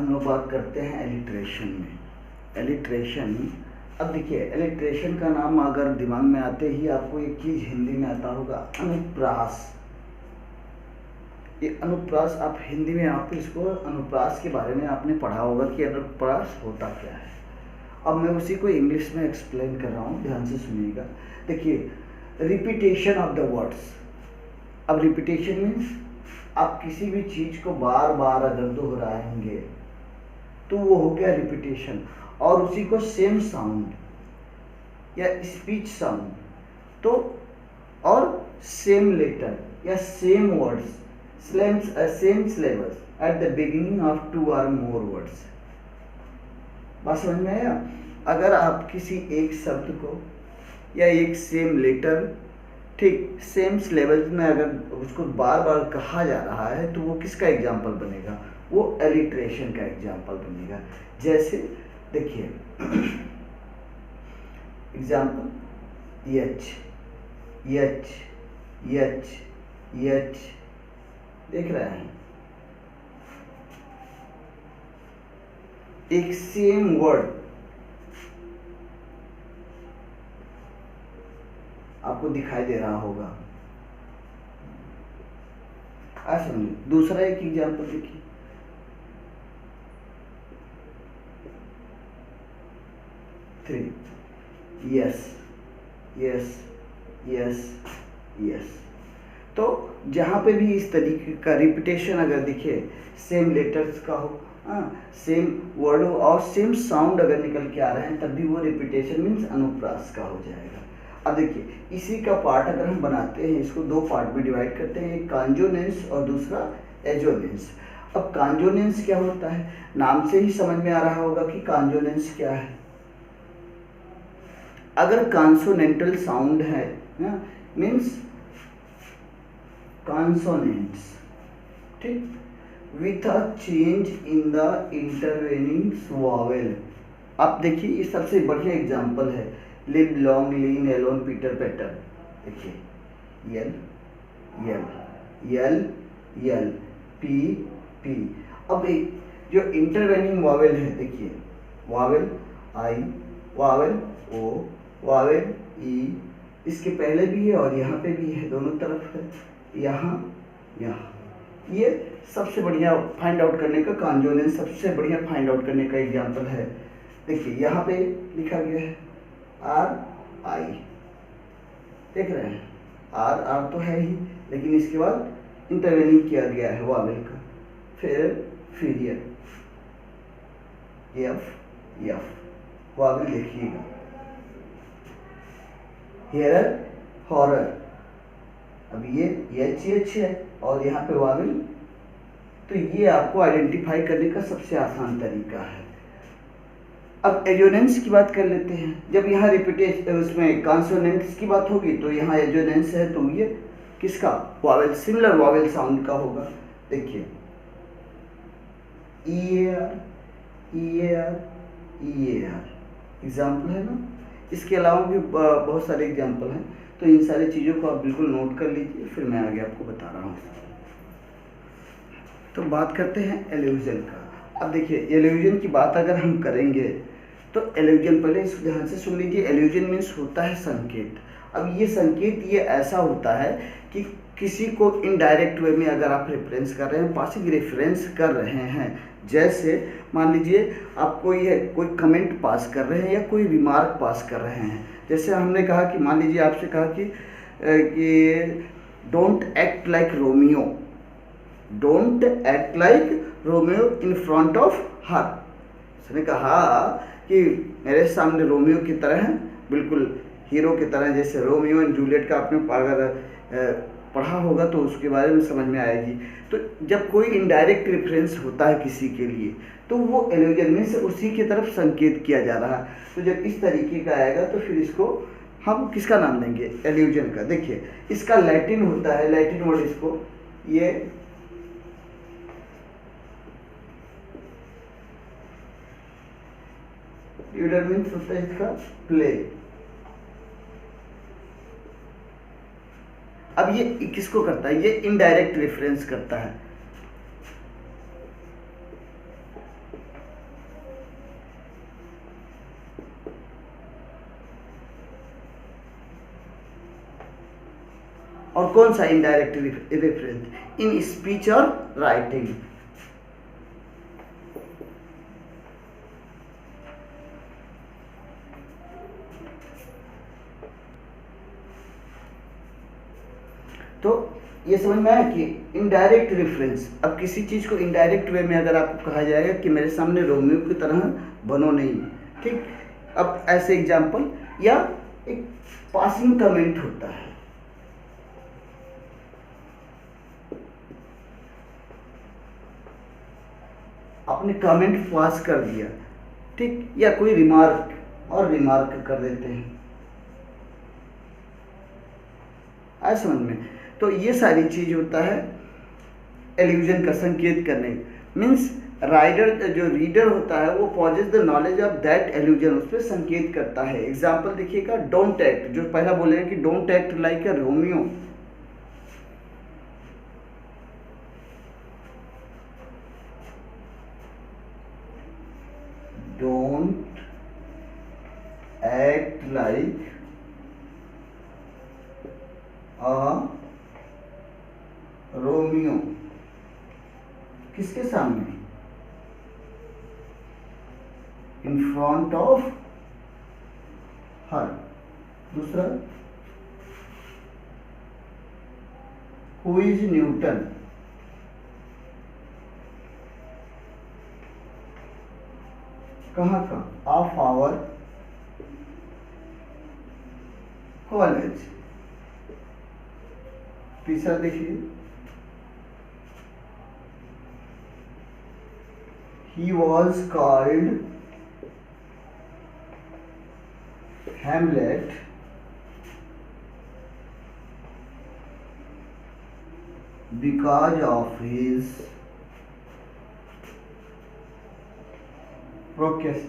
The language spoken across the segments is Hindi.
हम लोग बात करते हैं एलिट्रेशन में। एलिट्रेशन, अब देखिए एलिट्रेशन का नाम अगर दिमाग में आते ही आपको एक चीज़ हिंदी में आता होगा, अनुप्रास। ये अनुप्रास आप हिंदी में आप इसको अनुप्रास के बारे में आपने पढ़ा होगा कि अनुप्रास होता क्या है। अब मैं उसी को इंग्लिश में एक्सप्लेन कर रहा हूँ, ध्यान से सुनिएगा। देखिए, रिपीटेशन ऑफ द वर्ड्स। अब रिपीटेशन मीन्स आप किसी भी चीज़ को बार बार अगर दोहराएंगे तो वो हो गया रिपीटेशन। और उसी को सेम साउंड या स्पीच साउंड तो और सेम लेटर या same words same syllabus at the beginning of 2 or more words. बात समझ में आया? अगर आप किसी एक शब्द को या एक सेम लेटर ठीक सेम सिलेबस में अगर उसको बार बार कहा जा रहा है तो वो किसका एग्जाम्पल बनेगा? वो एलिट्रेशन का एग्जाम्पल बनेगा। जैसे देखिए एग्जाम्पल यच यच यच यच, देख रहे हैं एक सेम वर्ड आपको दिखाई दे रहा होगा। ऐसा नहीं। दूसरा एक एग्जाम्पल देखिए, three yes yes yes yes. तो जहाँ पे भी इस तरीके का रिपीटेशन अगर दिखे, सेम लेटर्स का हो, सेम वर्ड हो और सेम साउंड अगर निकल के आ रहे हैं, तब भी वो रिपीटेशन मीन्स अनुप्रास का हो जाएगा। अब देखिए, इसी का पार्ट अगर हम बनाते हैं, इसको दो पार्ट में डिवाइड करते हैं, एक कांजोनेंस और दूसरा एजोनेंस। अब कांजोनेंस क्या होता है? नाम से ही समझ में आ रहा होगा कि कांजोनेंस क्या है। अगर कॉन्सोनेंटल साउंड है मीन्स कॉन्सोनेंट्स, ठीक, with a change in the intervening vowel. आप देखिए, ये सबसे बढ़िया एग्जांपल है, लिव लॉन्ग लीन एलोन पीटर पेटर। देखिए यल यल यल यल पी पी। अब एक जो इंटरवेनिंग वॉवेल है, देखिए वॉवेल आई, वॉवेल ओ, वॉवेल ई, इसके पहले भी है और यहाँ पे भी है, दोनों तरफ है, यहाँ यहाँ। ये सबसे बढ़िया फाइंड आउट करने का कॉन्जोनेंस, सबसे बढ़िया फाइंड आउट करने का एग्जांपल है। देखिए यहाँ पे लिखा गया है आर आई, देख रहे हैं, आर आर तो है ही, लेकिन इसके बाद इंटरवेनिंग किया गया है वॉवेल का। फिर एफ एफ, वॉवेल देखिएगा, हेरर हॉरर। अब ये एच है और यहाँ पे वॉवेल, तो ये आपको आइडेंटिफाई करने का सबसे आसान तरीका है। अब एजोनेंस की बात कर लेते हैं। जब यहाँ रिपीटेशन उसमें कॉन्सोनेंट्स की बात होगी तो यहाँ एजोनेंस है, तो ये किसका? वॉवेल, सिमिलर वॉवेल साउंड का होगा। देखिए ई ए आर एग्जाम्पल है ना। इसके अलावा भी बहुत सारे एग्जाम्पल हैं, तो इन सारी चीज़ों को आप बिल्कुल नोट कर लीजिए, फिर मैं आगे आपको बता रहा हूँ। तो बात करते हैं एल्यूजन का। अब देखिए, एल्यूजन की बात अगर हम करेंगे तो एल्यूजन, पहले इसको ध्यान से सुन लीजिए। एल्यूजन मीन्स होता है संकेत। अब ये संकेत ये ऐसा होता है कि किसी को इनडायरेक्ट वे में अगर आप रेफरेंस कर रहे हैं, पासिंग रेफरेंस कर रहे हैं, जैसे मान लीजिए आप कोई कमेंट पास कर रहे हैं या कोई रिमार्क पास कर रहे हैं। जैसे हमने कहा कि मान लीजिए आपसे कहा कि don't act like Romeo, don't act like Romeo in front of her. उसने कहा कि मेरे सामने रोमियो की तरह है, बिल्कुल हीरो की तरह, जैसे रोमियो एंड जूलियट का आपने अगर पढ़ा होगा तो उसके बारे में समझ में आएगी। तो जब कोई इनडायरेक्ट रेफरेंस होता है किसी के लिए, तो वो एल्यूजन में से उसी की तरफ संकेत किया जा रहा है। तो जब इस तरीके का आएगा तो फिर इसको हम किसका नाम देंगे? एल्यूजन का। देखिए, इसका लैटिन होता है, लैटिन वर्ड इसको ये यूडर मीन्स होता है इसका प्ले। अब ये किसको करता है? ये इनडायरेक्ट रेफरेंस करता है। और कौन सा इनडायरेक्ट रेफरेंस, इन स्पीच और राइटिंग। तो ये समझ में आया कि इनडायरेक्ट रेफरेंस, अब किसी चीज़ को इनडायरेक्ट वे में अगर आपको कहा जाएगा कि मेरे सामने रोमियो की तरह बनो नहीं, ठीक। अब ऐसे एग्जाम्पल या एक पासिंग कमेंट होता है, आपने कमेंट पास कर दिया, ठीक, या कोई रिमार्क और रिमार्क कर देते हैं, आया समझ में। तो ये सारी चीज होता है एल्यूजन का संकेत करने, मीन्स राइडर जो रीडर होता है वो possess the knowledge of that allusion, उस पर संकेत करता है। एग्जाम्पल देखिएगा, डोंट एक्ट, जो पहला बोले हैं कि don't act like a Romeo, don't act like a Romeo, किसके सामने, इन फ्रंट ऑफ हर। दूसरा, हु इज न्यूटन, कहाँ का, ऑफ आवर कॉलेज। तीसरा देखिए, he was called Hamlet because of his procrastinating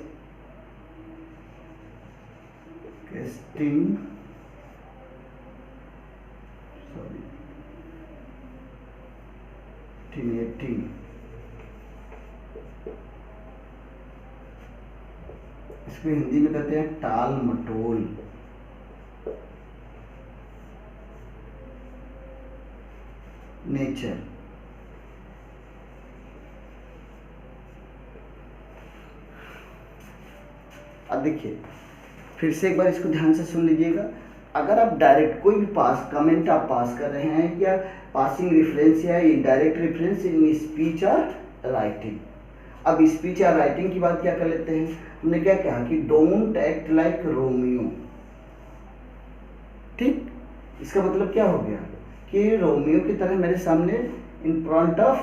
इसको हिंदी में कहते हैं टाल मटोल। नेचर, अब देखिए फिर से एक बार इसको ध्यान से सुन लीजिएगा। अगर आप डायरेक्ट कोई भी पास कमेंट आप पास कर रहे हैं या पासिंग रेफरेंस या इनडायरेक्ट रेफरेंस इन स्पीच और राइटिंग। अब स्पीच या राइटिंग की बात क्या कर लेते हैं, हमने क्या कहा कि डोंट एक्ट लाइक रोमियो, ठीक। इसका मतलब क्या हो गया कि रोमियो की तरह मेरे सामने इन फ्रंट ऑफ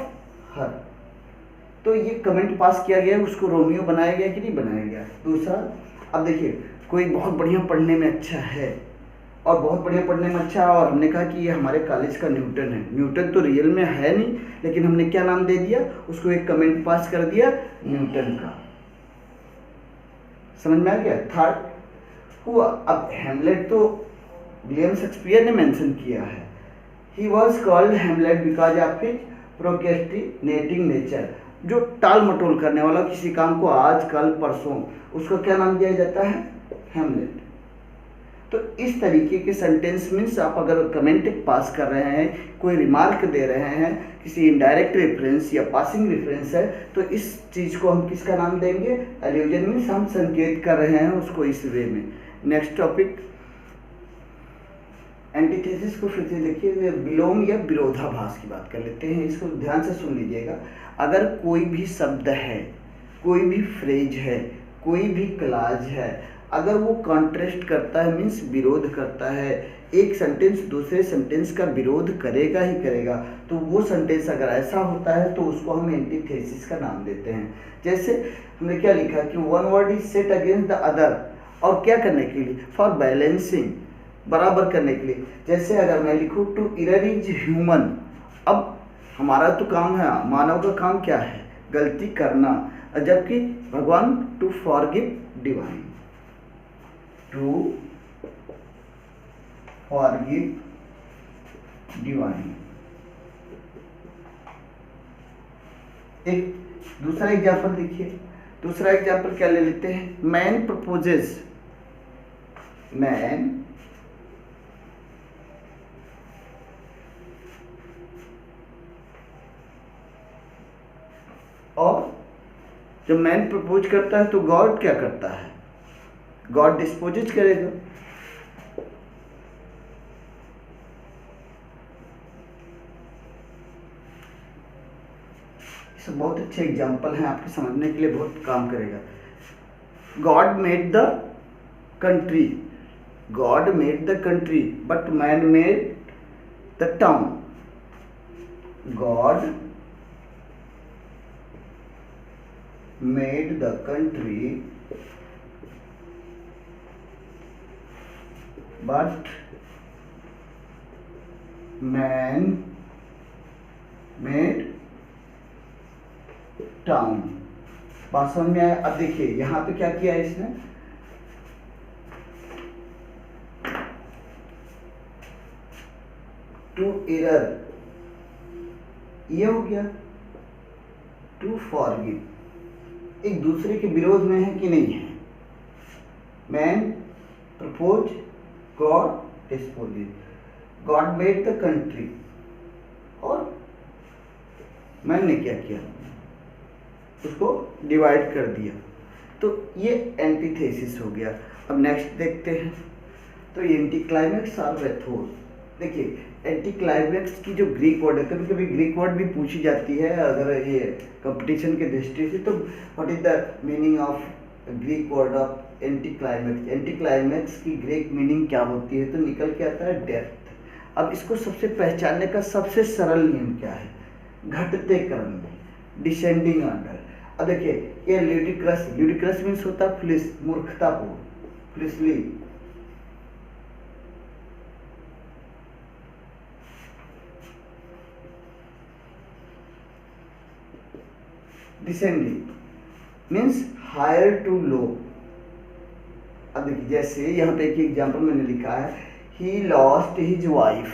हर, तो ये कमेंट पास किया गया, उसको रोमियो बनाया गया कि नहीं बनाया गया। दूसरा, अब देखिए कोई बहुत बढ़िया पढ़ने में अच्छा है और बहुत बढ़िया पढ़ने में अच्छा, और हमने कहा कि ये हमारे कॉलेज का न्यूटन है। न्यूटन तो रियल में है नहीं, लेकिन हमने क्या नाम दे दिया उसको, एक कमेंट पास कर दिया न्यूटन का। समझ में आ गया। थर्ड हुआ, अब हेमलेट तो विलियम शेक्सपियर ने मेंशन किया है, he was called Hamlet because of his procrastinating nature, जो टाल मटोल करने वाला, किसी काम को आज कल परसों, उसको क्या नाम दिया जाता है, हेमलेट। तो इस तरीके के सेंटेंस मीन्स आप अगर कमेंट पास कर रहे हैं, कोई रिमार्क दे रहे हैं, किसी इनडायरेक्ट रेफरेंस या पासिंग रेफरेंस है, तो इस चीज़ को हम किसका नाम देंगे, एल्यूजन मीन्स हम संकेत कर रहे हैं उसको इस वे में। नेक्स्ट टॉपिक एंटीथेसिस को फिर से देखिए, विलोम या विरोधाभास की बात कर लेते हैं। इसको ध्यान से सुन लीजिएगा। अगर कोई भी शब्द है, कोई भी फ्रेज है, कोई भी क्लाज है, अगर वो कॉन्ट्रास्ट करता है मीन्स विरोध करता है, एक सेंटेंस दूसरे सेंटेंस का विरोध करेगा ही करेगा, तो वो सेंटेंस अगर ऐसा होता है तो उसको हम एंटीथेसिस का नाम देते हैं। जैसे हमने क्या लिखा कि one word is set against the other, और क्या करने के लिए, फॉर बैलेंसिंग, बराबर करने के लिए। जैसे अगर मैं लिखूँ टू इरर इज ह्यूमन, अब हमारा तो काम है, मानव का काम क्या है, गलती करना, जबकि भगवान to forgive divine, to forgive divine. एक दूसरा एग्जाम्पल देखिए, दूसरा एग्जाम्पल क्या ले लेते हैं, मैन प्रपोजेस, मैन और जब मैन प्रपोज करता है तो गॉड क्या करता है, गॉड डिस्पोजेज करेगा। सब बहुत अच्छे एग्जाम्पल हैं, आपके समझने के लिए बहुत काम करेगा। God made the country, God made the country but man made the town. God made the country but man made town. बात समझ में आया? अब देखिए यहां पे क्या किया है इसने, टू एरर ये हो गया, टू फॉरगिव एक दूसरे के विरोध में है कि नहीं है। Man propose, God disposes. God made the country और मैन ने क्या किया, उसको डिवाइड कर दिया। तो ये एंटीथेसिस हो गया। अब नेक्स्ट देखते हैं। तो एंटी क्लाइमेक्स और वेथोस। देखिए एंटी क्लाइमेक्स की जो ग्रीक वर्ड है, कभी कभी ग्रीक वर्ड भी पूछी जाती है अगर ये कंपटीशन के दृष्टि से, तो what is the meaning of Greek word of anti climax. Anti climax की ग्रीक मीनिंग क्या होती है, तो निकल के आता है डेथ। अब इसको सबसे पहचानने का सबसे सरल नियम क्या है, घटते क्रम में, डिसेंडिंग ऑर्डर। अब देखिए ये ल्यूडिक्रस, ल्यूडिक्रस मीन्स होता है फ्लिस, मूर्खतापूर्ण, फ्लिसली। Descending means higher to low. अब देखिए जैसे यहाँ पे एक एग्जाम्पल मैंने लिखा है, ही लॉस्ट हिज वाइफ,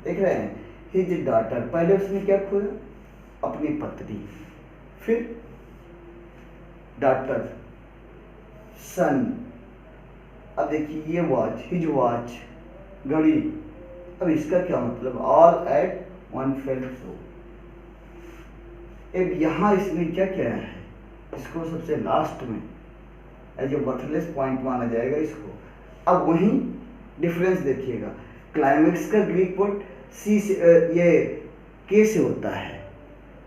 देख रहे हैं, हिज डॉटर। पहले उसने क्या खोया, अपनी पत्नी, फिर डॉटर, सन। अब देखिए ये वॉच, हिज वॉच, घड़ी। अब इसका क्या मतलब, ऑल एट वन फेल सो। अब यहाँ इसने क्या किया है, इसको सबसे लास्ट में एज ए वर्थलेस पॉइंट माना जाएगा इसको। अब वही डिफरेंस देखिएगा, क्लाइमेक्स का ग्रीक वर्ड सी से ये के से होता है,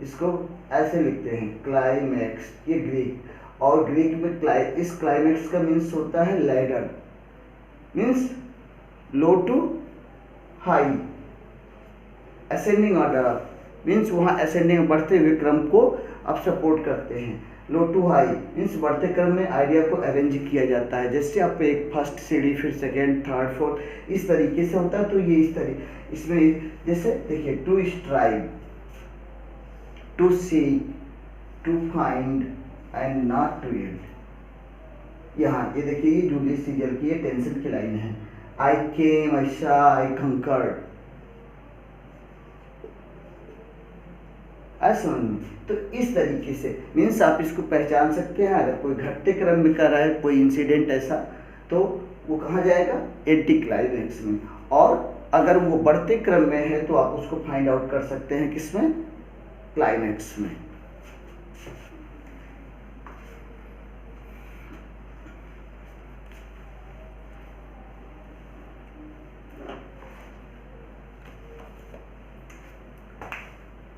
इसको ऐसे लिखते हैं क्लाइमेक्स, ये ग्रीक। और ग्रीक में इस क्लाइमेक्स का मीन्स होता है ladder, means low to high, ascending order means वहाँ असेंडिंग बढ़ते हुए क्रम को आप सपोर्ट करते हैं। लो टू हाई मीन्स बढ़ते क्रम में आइडिया को अरेंज किया जाता है। जैसे आप एक फर्स्ट सीढ़ी, फिर सेकेंड, थर्ड, फोर्थ, इस तरीके से होता है। तो ये इस तरीके इसमें जैसे देखिए, to strive, to see, to find and not to end. यहाँ ये देखिए, ये जूलियस सीजर की ये टेंशन की लाइन है, आई केम, आई शा, आई कंकर्ड, ऐसा। तो इस तरीके से मीन्स आप इसको पहचान सकते हैं। अगर कोई घटते क्रम में कर रहा है कोई इंसिडेंट ऐसा, तो वो कहाँ जाएगा, एंटी क्लाइमेक्स में। और अगर वो बढ़ते क्रम में है तो आप उसको फाइंड आउट कर सकते हैं किसमें, क्लाइमेक्स में।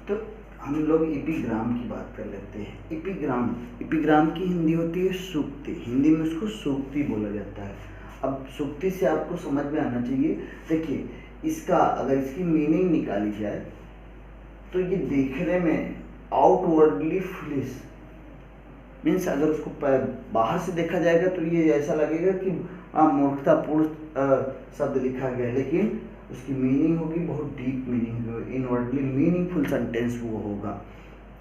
तो हम लोग एपिग्राम की बात कर लेते हैं। एपिग्राम, एपिग्राम की हिंदी होती है सूक्ति, हिंदी में उसको सूक्ति बोला जाता है। अब सूक्ति से आपको समझ में आना चाहिए। देखिए इसका अगर इसकी मीनिंग निकाली जाए तो ये देखने में आउटवर्डली फुलिश मीन्स, अगर उसको बाहर से देखा जाएगा तो ये ऐसा लगेगा कि मूर्खतापूर्ण शब्द लिखा गया, लेकिन उसकी मीनिंग होगी बहुत deep meaning, inwardly meaningful sentence वो होगा।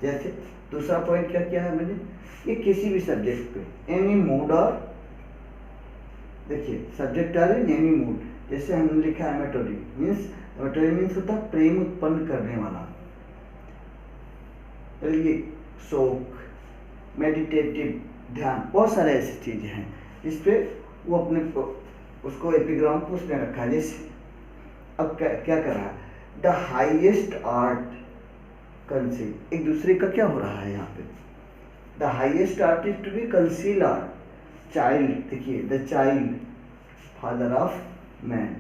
जैसे दूसरा पॉइंट क्या किया है मैंने, ये किसी भी सब्जेक्ट पे एनी मूड, और देखिए सब्जेक्ट आ रहे एनी मूड। जैसे हमने लिखा है एमेटोरी मीन्स, एमेटोरी मीन्स होता है प्रेम उत्पन्न करने वाला। ये शोक, मेडिटेटिव, ध्यान, बहुत सारे ऐसी चीजें हैं जिस पे वो अपने उसको एपिग्राम को उसने रखा है। जैसे अब क्या कर रहा है, द हाईएस्ट आर्ट कंसील, एक दूसरे का क्या हो रहा है यहाँ पे, the highest art is to be conceal art, child, देखिए the child father of man,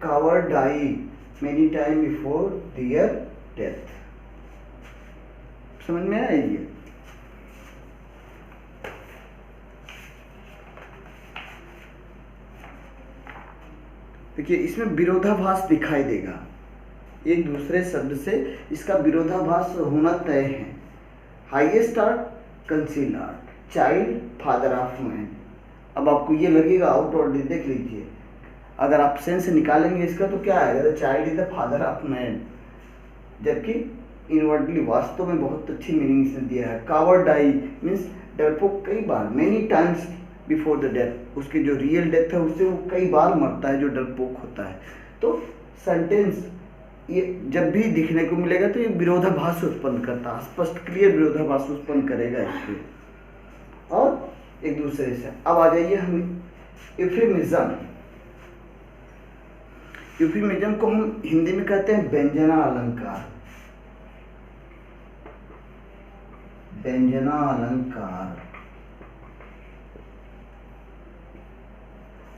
coward die many time before their death. समझ में आया ये? देखिए इसमें विरोधाभास दिखाई देगा, एक दूसरे शब्द से इसका विरोधाभास होना तय है। Highest art conceal art, child father of man. अब आपको ये लगेगा आउट और देख लीजिए, अगर आप सेंस निकालेंगे इसका तो क्या आएगा, the child is the father of man, जबकि इनवर्टली वास्तव में बहुत अच्छी मीनिंग इसने दिया है। कावर्ड डाई मीन्स डरपोक कई बार, many times before the death, उसके जो रियल डेथ है उससे वो कई बार मरता है जो डरपोक होता है। तो सेंटेंस ये जब भी दिखने को मिलेगा तो ये विरोधाभास उत्पन्न करता है, स्पष्ट क्लियर विरोधाभास उत्पन्न करेगा इसके और एक दूसरे से। अब आ जाइए हम यूफेमिज्म। यूफेमिज्म को हम हिंदी में कहते हैं व्यंजना अलंकार। व्यंजना अलंकार।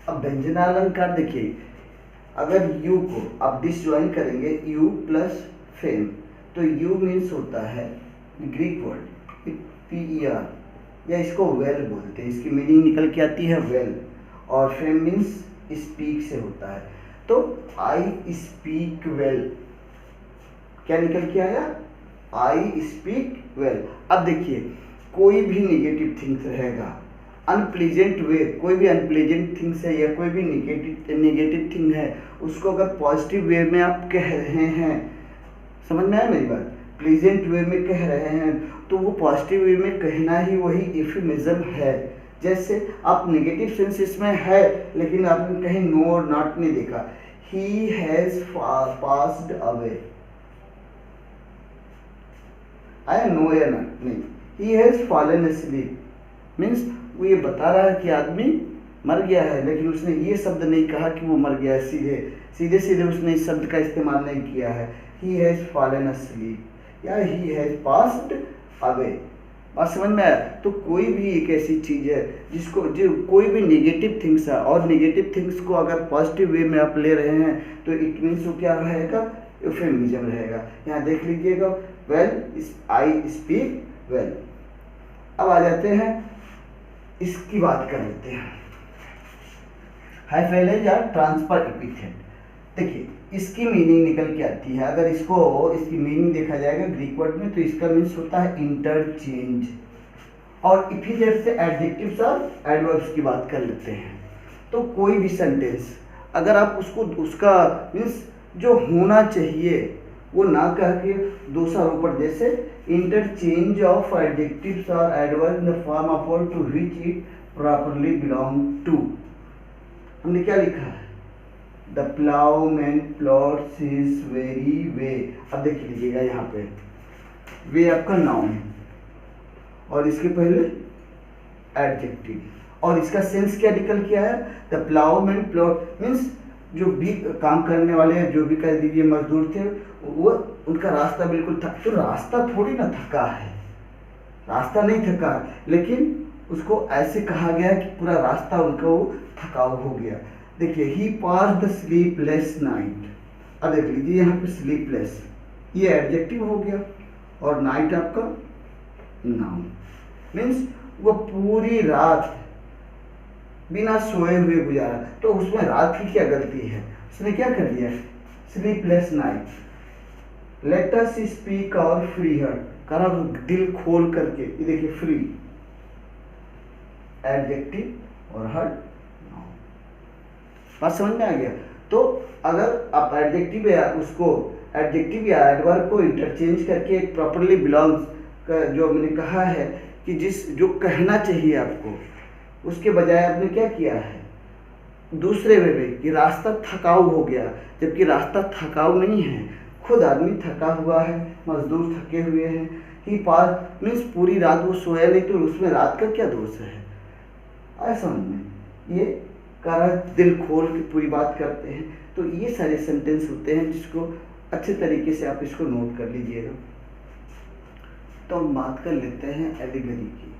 अब व्यंजना अलंकार देखिए, अगर यू को आप डिसज्वाइन करेंगे यू प्लस फेम, तो यू मीन्स होता है ग्रीक वर्ड पीईआर, या इसको वेल बोलते हैं, इसकी मीनिंग निकल के आती है वेल, और फेम मीन्स स्पीक से होता है। तो आई स्पीक वेल, क्या निकल के आया, आई स्पीक वेल। अब देखिए कोई भी नेगेटिव थिंग्स रहेगा, अनप्लीजेंट वे, कोई भी अनप्लीजेंट थिंग्स है या कोई भी नेगेटिव थिंग है, उसको अगर पॉजिटिव वे में आप कह रहे हैं, समझ में आया मेरी बात, प्लीजेंट वे में कह रहे हैं तो वो पॉजिटिव वे में कहना ही वही यूफेमिज्म है। जैसे आप नेगेटिव सेंसेस में है लेकिन आपने कहीं नो और नॉट नहीं देखा, ही हैज पास्ड अवे, आया नो या नॉट नहीं, he has fallen asleep means वो ये बता रहा है कि आदमी मर गया है, लेकिन उसने ये शब्द नहीं कहा कि वो मर गया है, सीधे सीधे उसने इस शब्द का इस्तेमाल नहीं किया है, ही हैज फॉलन asleep या ही हैज पास्ड अवे। बात समझ में आया? तो कोई भी एक ऐसी चीज़ है जिसको जो कोई भी नेगेटिव थिंग्स है और नेगेटिव थिंग्स को अगर पॉजिटिव वे में आप ले रहे हैं तो इट मीन्स वो क्या रहेगा, यूफेमिज्म रहेगा। यहाँ देख लीजिएगा वेल, आई स्पीक वेल। अब आ जाते हैं इसकी बात कर लेते हैं, हाइफेलेज या ट्रांसफर एपिथेट। देखिए इसकी मीनिंग निकल के आती है, अगर इसकी मीनिंग देखा जाएगा ग्रीक वर्ड में तो इसका मीन्स होता है इंटरचेंज। और एपिथेट से एडजेक्टिव्स और एडवर्ब्स की बात कर लेते हैं। तो कोई भी सेंटेंस अगर आप उसका मीन्स जो होना चाहिए वो ना कह के दूसरा ऊपर, जैसे इंटरचेंज ऑफ एडजेक्टिव्स और adverb in the form of word to which it properly belong to. हमने क्या लिखा है, the ploughman plods his weary way. अब देख लीजिएगा यहाँ पे वे आपका नाउन है और इसके पहले एडजेक्टिव, और इसका सेंस क्या निकल के आया, द प्लाउमैन प्लॉट मीन्स जो भी काम करने वाले हैं, जो भी कह दीजिए मजदूर थे, वो उनका रास्ता बिल्कुल थक, तो रास्ता थोड़ी ना थका है, रास्ता नहीं थका, लेकिन उसको ऐसे कहा गया कि पूरा रास्ता उनका वो थकाऊ हो गया। देखिए ही पास द स्लीपलेस नाइट। अब देख लीजिए यहाँ पे स्लीपलेस ये एडजेक्टिव हो गया और नाइट आपका नाउन, मीन्स वो पूरी रात बिना सोए हुए गुजारा। तो उसमें रात की क्या गलती है, उसने क्या कर दिया, sleepless night. Let us speak और फ्री हार्ट, करा दिल खोल करके, ये देखिए फ्री एडजेक्टिव और हार्ट नाउन। बात समझ में आ गया? तो अगर आप एडजेक्टिव या एडवर्ब को इंटरचेंज करके एक प्रॉपर्ली बिलोंग्स का जो मैंने कहा है कि जो कहना चाहिए आपको, उसके बजाय आपने क्या किया है दूसरे वे में कि रास्ता थकाऊ हो गया, जबकि रास्ता थकाऊ नहीं है, खुद आदमी थका हुआ है, मजदूर थके हुए हैं। ही पास मीन्स पूरी रात वो सोया नहीं, तो उसमें रात का क्या दोष है, ऐसा में ये कारण दिल खोल के पूरी बात करते हैं। तो ये सारे सेंटेंस होते हैं जिसको अच्छे तरीके से आप इसको नोट कर लीजिएगा। तो हम बात कर लेते हैं एलिगरी की।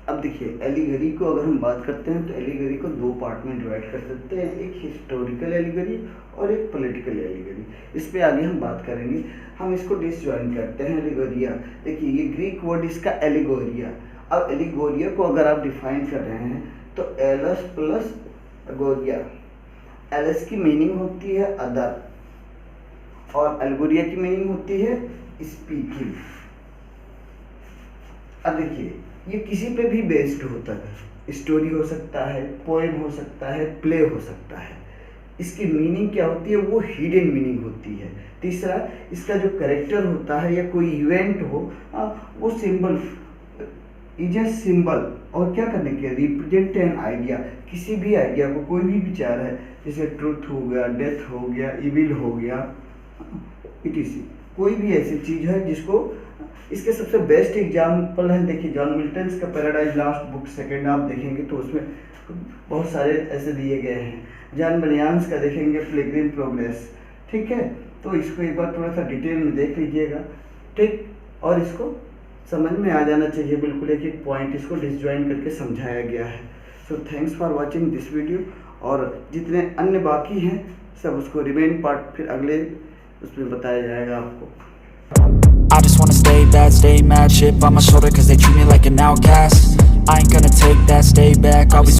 अब देखिए, एलिगरी को अगर हम बात करते हैं तो एलिगरी को दो पार्ट में डिवाइड कर सकते हैं, एक हिस्टोरिकल एलिगरी और एक पॉलिटिकल एलिगरी। इस पे आगे हम बात करेंगे। हम इसको डिसजॉइन करते हैं एलिगोरिया। देखिए, ये ग्रीक वर्ड इसका एलिगोरिया। अब एलिगोरिया को अगर आप डिफाइन कर रहे हैं तो एलस प्लस एगोरिया। एलस की मीनिंग होती है अदर और एल्गोरिया की मीनिंग होती है स्पीकिंग। अब देखिए, ये किसी पे भी बेस्ड होता है। स्टोरी हो सकता है, पोएम हो सकता है, प्ले हो सकता है। इसकी मीनिंग क्या होती है? वो हिडन मीनिंग होती है। तीसरा, इसका जो कैरेक्टर होता है या कोई इवेंट हो, वो सिंबल इज ए सिंबल। और क्या करने के? Represent an idea. किसी भी आइडिया को, कोई भी विचार है, जैसे ट्रूथ हो गया, डेथ हो गया, इविल हो गया, इटीसी, कोई भी ऐसी चीज है जिसको, इसके सबसे बेस्ट एग्जाम्पल है, देखिए जॉन मिल्टन का पैराडाइज लास्ट बुक सेकेंड आप देखेंगे तो उसमें बहुत सारे ऐसे दिए गए हैं। जॉन बनियान्स का देखेंगे पिलग्रिम प्रोग्रेस, ठीक है। तो इसको एक बार थोड़ा सा डिटेल में देख लीजिएगा, ठीक, और इसको समझ में आ जाना चाहिए बिल्कुल, एक एक पॉइंट इसको डिसजॉइन करके समझाया गया है। So thanks for watching this video. और जितने अन्य बाकी हैं सब उसको रिमेन पार्ट फिर अगले उसमें बताया जाएगा आपको। I just wanna stay bad, stay mad, chip on my shoulder cause they treat me like an outcast. I ain't gonna take that, stay back, always